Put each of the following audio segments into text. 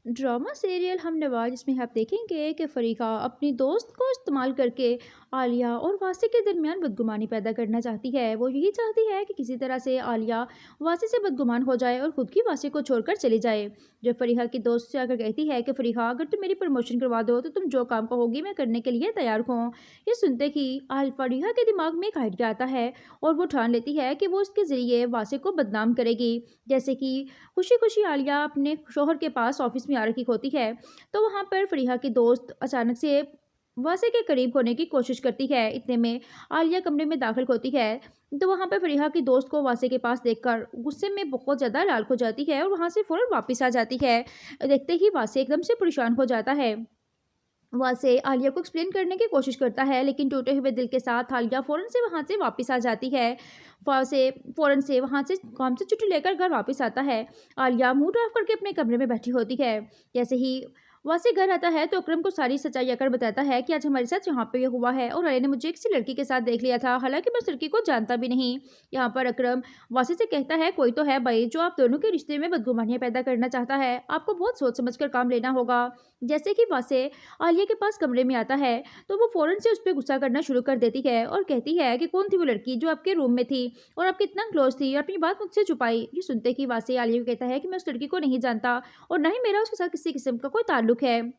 Drama serial हम नवाज जिसमें आप देखेंगे कि फरीका अपनी दोस्त को इस्तेमाल करके आलिया और वासी के दरमियान बदगुमानी पैदा करना चाहती है। वो यही चाहती है कि किसी तरह से आलिया वासी से बदगुमान हो जाए और खुद की वासी को छोड़कर चली जाए। जब फरीहा की दोस्त से आकर कहती है कि फरीहा, अगर तुम मेरी प्रमोशन करवा दो तो तुम जो काम कहोगी मैं करने के लिए तैयार हूँ। ये सुनते ही आल फरीहा के दिमाग में एक आइडिया आता है और वो ठान लेती है कि वो इसके जरिए वासी को बदनाम करेगी। जैसे कि खुशी-खुशी आलिया अपने शौहर के पास ऑफ़िस में आ रखी होती है, तो वहाँ पर फ़रीहा की दोस्त अचानक से वासे के करीब होने की कोशिश करती है। इतने में आलिया कमरे में दाखिल होती है, तो वहाँ पे फ़रीहा की दोस्त को वासे के पास देखकर गुस्से में बहुत ज़्यादा लाल हो जाती है और वहाँ से फ़ौरन वापस आ जाती है। देखते ही वासे एकदम से परेशान हो जाता है। वासे आलिया को एक्सप्लेन करने की कोशिश करता है, लेकिन टूटे हुए दिल के साथ आलिया फ़ौरन से वहाँ से वापस आ जाती है। से फ़ौरन से वहाँ से काम से छुट्टी लेकर घर वापस आता है। आलिया मूड ऑफ करके अपने कमरे में बैठी होती है। जैसे ही वासे घर आता है तो अकरम को सारी सच्चाई आकर बताता है कि आज हमारे साथ यहाँ पे ये हुआ है और अरे ने मुझे किसी लड़की के साथ देख लिया था, हालाँकि मैं उस लड़की को जानता भी नहीं। यहाँ पर अकरम वासे से कहता है, कोई तो है भई जो आप दोनों के रिश्ते में बदगुमानियाँ पैदा करना चाहता है। आपको बहुत सोच समझ कर काम लेना होगा। जैसे कि वासे आलिया के पास कमरे में आता है, तो वो फ़ौरन से उस पे गुस्सा करना शुरू कर देती है और कहती है कि कौन थी वो लड़की जो आपके रूम में थी और आप कितना क्लोज़ थी और अपनी बात मुझसे छुपाई। ये सुनते ही वासे आलिया को कहता है कि मैं उस लड़की को नहीं जानता और ना ही मेरा उसके साथ किसी किस्म का कोई ताल्लुक है।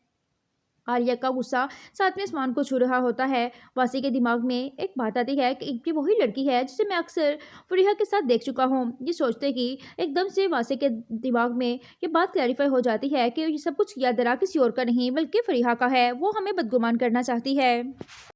आलिया का गुस्सा सातवें आसमान को छू रहा होता है। वासी के दिमाग में एक बात आती है कि ये वही लड़की है जिसे मैं अक्सर फ़रीहा के साथ देख चुका हूँ। ये सोचते ही एकदम से वासी के दिमाग में ये बात क्लैरिफ़ाई हो जाती है कि ये सब कुछ किया दरा किसी और का नहीं बल्कि फ़रीहा का है। वो हमें बदगुमान करना चाहती है।